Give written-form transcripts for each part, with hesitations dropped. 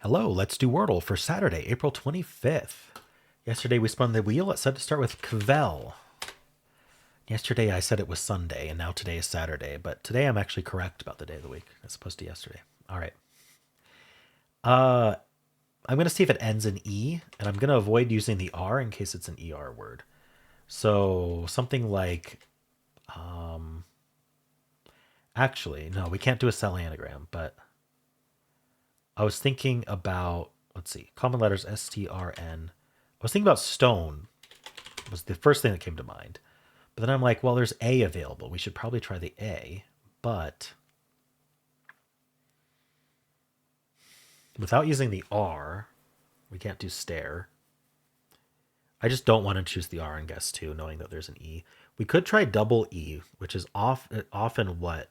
Hello, let's do Wordle for Saturday, April 25th. Yesterday we spun the wheel. It said to start with Cvel. Yesterday I said it was Sunday, and now today is Saturday. But today I'm actually correct about the day of the week as opposed to yesterday. All right. I'm going to see if it ends in E, and I'm going to avoid using the R in case it's an ER word. So something like, actually, no, we can't do a cell anagram, but I was thinking about, let's see, common letters STRN. I was thinking about stone was the first thing that came to mind. But then I'm like, well, there's A available. We should probably try the A. But without using the R, we can't do stare. I just don't want to choose the R and guess two, knowing that there's an E. We could try double E, which is often what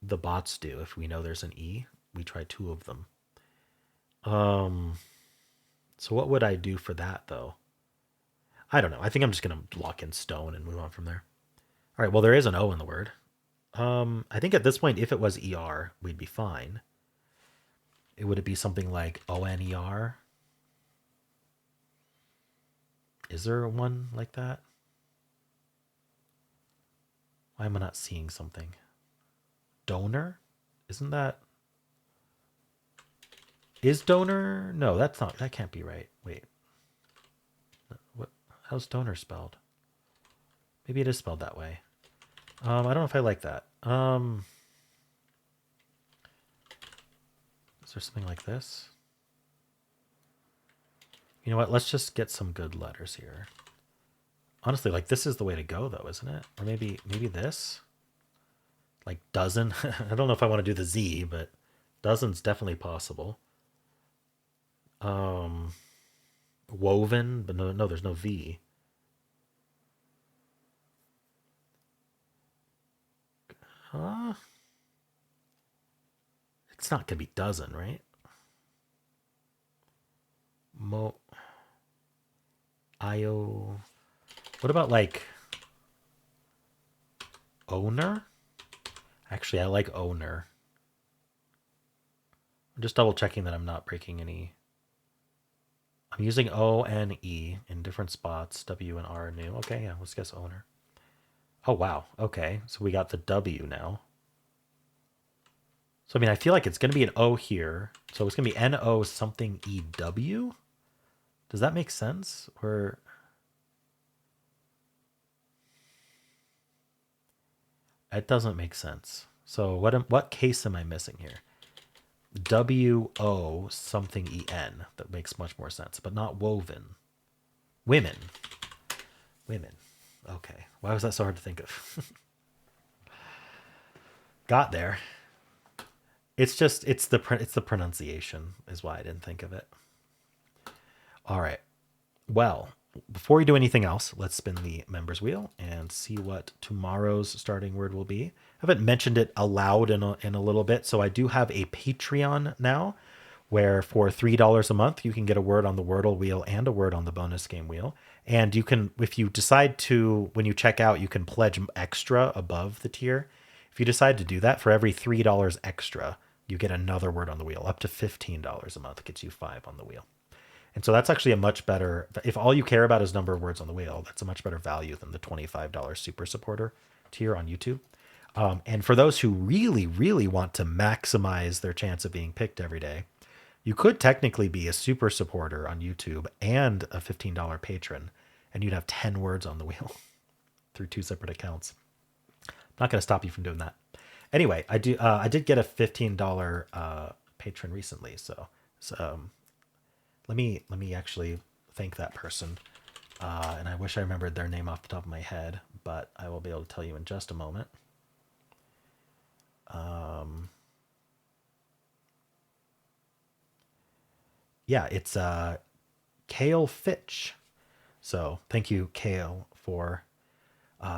the bots do. If we know there's an E, we try two of them. So what would I do for that though? I don't know. I think I'm just gonna lock in stone and move on from there. All right. Well, there is an O in the word. I think at this point, if it was ER, we'd be fine. Would it be something like ONER? Is there one like that? Why am I not seeing something? Donor? Isn't that? Is donor? No, that's not. That can't be right. Wait. What? How's donor spelled? Maybe it is spelled that way. I don't know if I like that. Is there something like this? You know what? Let's just get some good letters here. Honestly, like this is the way to go though, isn't it? Or maybe this? Like dozen? I don't know if I want to do the Z, but dozen's definitely possible. Woven, but no, there's no V. It's not gonna be dozen, right? Mo Io. What about like owner? Actually, I like owner. I'm just double checking that I'm not breaking any. I'm using O and E in different spots. W and R new. Okay, yeah, let's guess owner. Oh, wow. Okay, so we got the W now. So, I mean, I feel like it's going to be an O here. So it's going to be N-O something E-W? Does that make sense? Or... It doesn't make sense. So what case am I missing here? W-O something E-N. That makes much more sense, but not woven. Women. Women. Okay. Why was that so hard to think of? Got there. It's the pronunciation is why I didn't think of it. All right. Well, before we do anything else, let's spin the members wheel and see what tomorrow's starting word will be. I haven't mentioned it aloud in a little bit, so I do have a Patreon now where for $3 a month you can get a word on the Wordle wheel and a word on the bonus game wheel. And you can, if you decide to, when you check out, you can pledge extra above the tier. If you decide to do that, for every $3 extra, you get another word on the wheel. Up to $15 a month gets you 5 on the wheel. And so that's actually a much better, if all you care about is number of words on the wheel, that's a much better value than the $25 super supporter tier on YouTube. And for those who really, really want to maximize their chance of being picked every day, you could technically be a super supporter on YouTube and a $15 patron, and you'd have 10 words on the wheel through 2 separate accounts. I'm not going to stop you from doing that. Anyway, I did get a $15 patron recently, so let me actually thank that person. And I wish I remembered their name off the top of my head, but I will be able to tell you in just a moment. Yeah, it's Kale Fitch. So thank you, Kale, for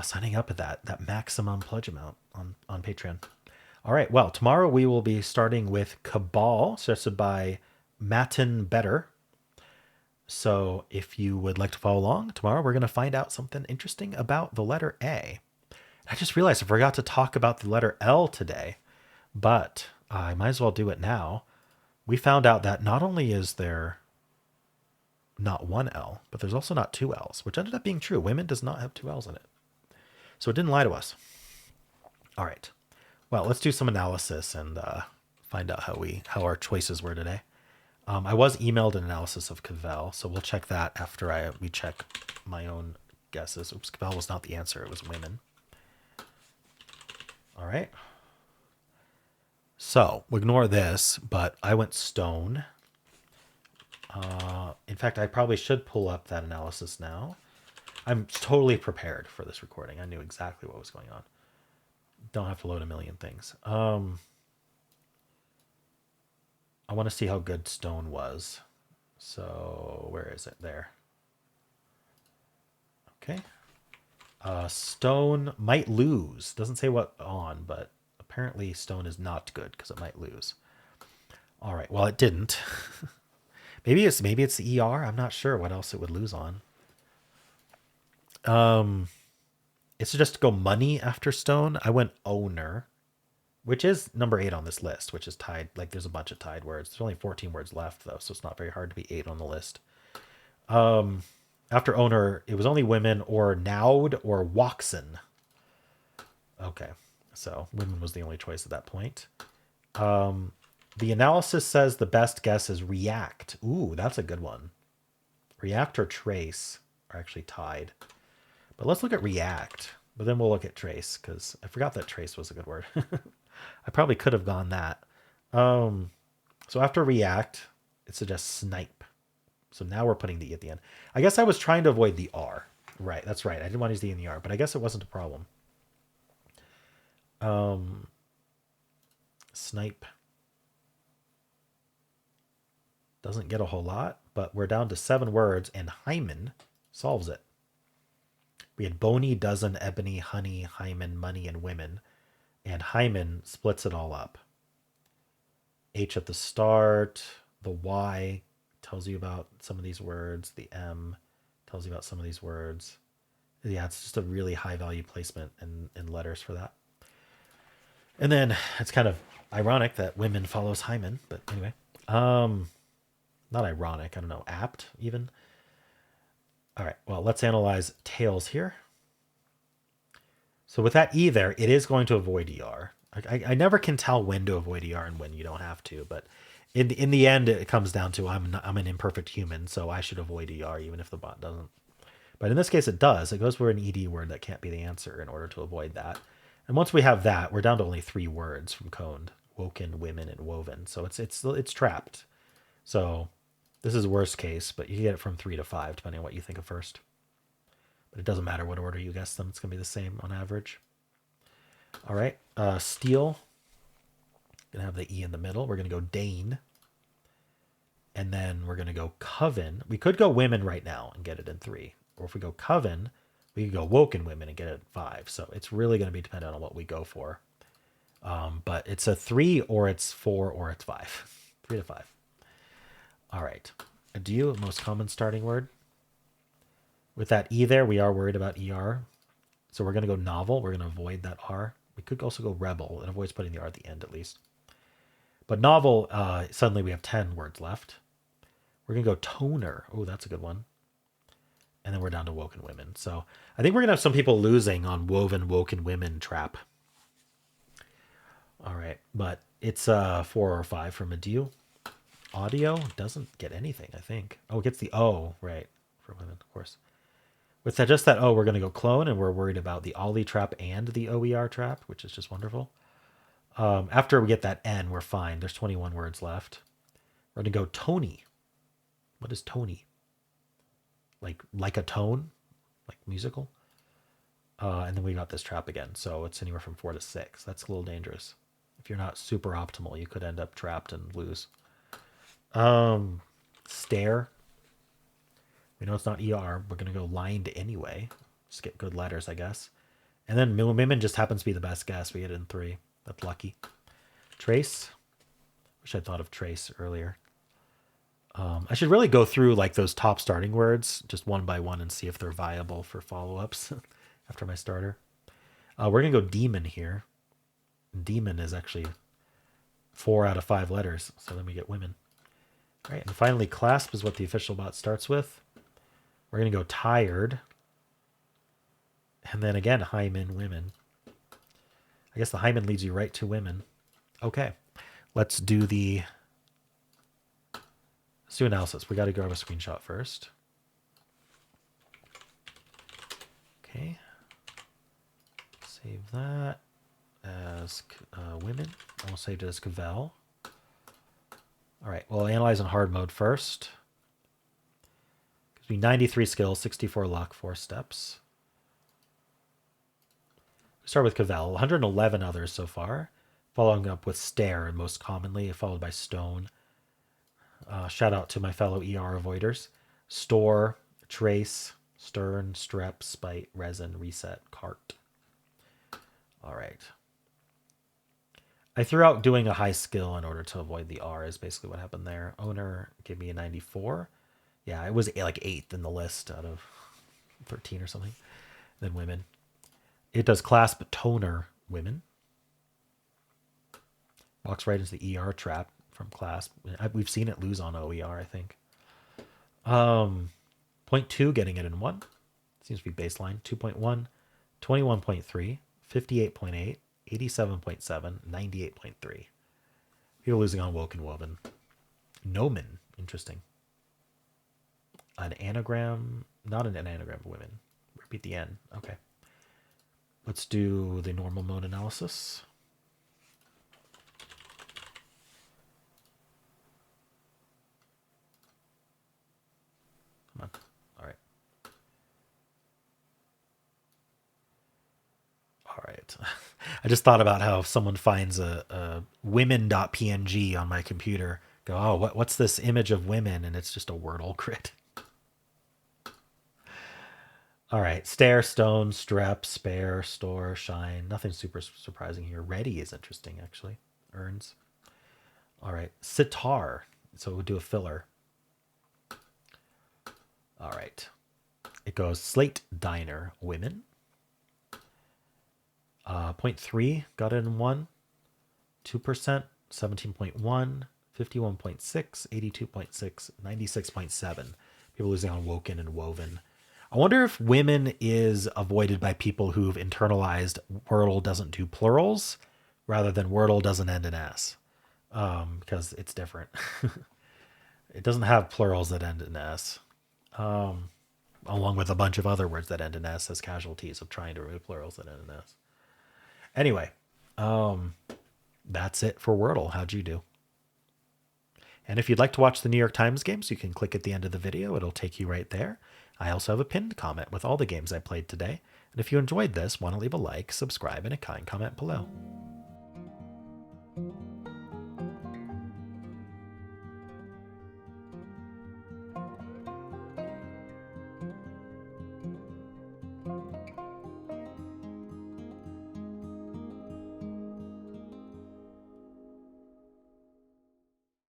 signing up at that maximum pledge amount on Patreon. All right, well, tomorrow we will be starting with Cabal, suggested by Matin Better. So if you would like to follow along, tomorrow we're going to find out something interesting about the letter A. I just realized I forgot to talk about the letter L today, but I might as well do it now. we found out that not only is there not one L, but there's also not two L's, which ended up being true. Women does not have two L's in it. So it didn't lie to us. All right. Well, let's do some analysis and find out how our choices were today. I was emailed an analysis of Cavell, so we'll check that after we check my own guesses. Oops, Cavell was not the answer. It was women. All right. So ignore this, but I went stone. In fact, I probably should pull up that analysis now. I'm totally prepared for this recording. I knew exactly what was going on. Don't have to load a million things. I want to see how good stone was. So where is it? There. Okay. Stone might lose. Doesn't say what on, but apparently stone is not good because it might lose. All right. Well, it didn't. maybe it's the ER. I'm not sure what else it would lose on. It's just to go money after stone. I went owner, which is number 8 on this list, which is tied. Like there's a bunch of tied words. There's only 14 words left though, so it's not very hard to be 8 on the list. After owner, it was only women or nowed or waxen. Okay, so women was the only choice at that point. The analysis says the best guess is react. Ooh, that's a good one. React or trace are actually tied. But let's look at react, but then we'll look at trace because I forgot that trace was a good word. I probably could have gone that. So after react, it suggests snipe. So now we're putting the E at the end. I guess I was trying to avoid the R. Right, that's right. I didn't want to use the E and the R, but I guess it wasn't a problem. Snipe. Doesn't get a whole lot, but we're down to 7 words, and hymen solves it. We had bony, dozen, ebony, honey, hymen, money, and women. And hymen splits it all up. H at the start, the Y tells you about some of these words, the M tells you about some of these words. Yeah, it's just a really high value placement in letters for that. And then it's kind of ironic that women follows hymen, but anyway. Not ironic, I don't know, apt even. All right, well, let's analyze tails here. So with that E there, it is going to avoid ER. I never can tell when to avoid ER and when you don't have to, but in the end, it comes down to I'm an imperfect human, so I should avoid ER even if the bot doesn't. But in this case, it does. It goes for an ED word that can't be the answer in order to avoid that. And once we have that, we're down to only 3 words from coned: woken, women, and woven. So it's trapped. So this is worst case, but you can get it from 3 to 5 depending on what you think of first. But it doesn't matter what order you guess them. It's going to be the same on average. All right. Steel. Going to have the E in the middle. We're going to go Dane. And then we're going to go Coven. We could go women right now and get it in 3. Or if we go Coven, we could go woken women and get it in 5. So it's really going to be dependent on what we go for. But it's a 3 or it's 4 or it's 5. 3 to 5. All right. Adieu, most common starting word. With that E there, we are worried about ER. So we're going to go novel. We're going to avoid that R. We could also go rebel. It avoids putting the R at the end at least. But novel, suddenly we have 10 words left. We're going to go toner. Oh, that's a good one. And then we're down to woken women. So I think we're going to have some people losing on woken women trap. All right. But it's 4 or 5 from Adieu. Audio doesn't get anything, I think. Oh, it gets the O, right, for women, of course. With that, just that O, we're going to go clone, and we're worried about the Ollie trap and the OER trap, which is just wonderful. After we get that N, we're fine. There's 21 words left. We're going to go Tony. What is Tony? Like a tone? Like musical? And then we got this trap again. So it's anywhere from 4 to 6. That's a little dangerous. If you're not super optimal, you could end up trapped and lose. Stare. We know it's not ER. We're going to go lined anyway. Just get good letters, I guess. And then women just happens to be the best guess. We get it in 3. That's lucky. Trace. Wish I'd thought of trace earlier. I should really go through like those top starting words just one by one and see if they're viable for follow-ups after my starter. We're going to go demon here. Demon is actually 4 out of 5 letters. So then we get women. All right, and finally, clasp is what the official bot starts with. We're going to go tired. And then again, hymen, women. I guess the hymen leads you right to women. Okay, let's do analysis. We got to grab a screenshot first. Okay. Save that as women. I'll save it as Cavell. All right, we'll analyze in hard mode first. Gives me 93 skills, 64 luck, 4 steps. We start with Cavell, 111 others so far. Following up with Stare, and most commonly, followed by Stone. Shout out to my fellow ER avoiders. Store, Trace, Stern, Strep, Spite, Resin, Reset, Cart. All right. I threw out doing a high skill in order to avoid the R is basically what happened there. Owner gave me a 94. Yeah, it was like 8th in the list out of 13 or something. Then women. It does clasp toner women. Walks right into the ER trap from clasp. We've seen it lose on OER, I think. 0.2 getting it in 1. Seems to be baseline. 2.1, 21.3, 58.8, 87.7, 98.3. People losing on woken woven. Nomen, interesting. An anagram, not an anagram of women. Repeat the N. Okay. Let's do the normal mode analysis. Come on. All right. All right. I just thought about how if someone finds a women.png on my computer, go, oh, what's this image of women? And it's just a Wordle crit. All right. Stare, stone, strep, spare, store, shine. Nothing super surprising here. Ready is interesting, actually. Earns. All right. Sitar. So we'll do a filler. All right. It goes slate, diner, women. 0.3 got it in 1. 2%, 17.1, 51.6, 82.6, 96.7. People losing on woken and woven. I wonder if women is avoided by people who've internalized Wordle doesn't do plurals rather than Wordle doesn't end in S. Because it's different. It doesn't have plurals that end in S. Along with a bunch of other words that end in S as casualties of trying to remove plurals that end in S. Anyway, that's it for Wordle. How'd you do? And if you'd like to watch the New York Times games, you can click at the end of the video. It'll take you right there. I also have a pinned comment with all the games I played today. And if you enjoyed this, want to leave a like, subscribe, and a kind comment below.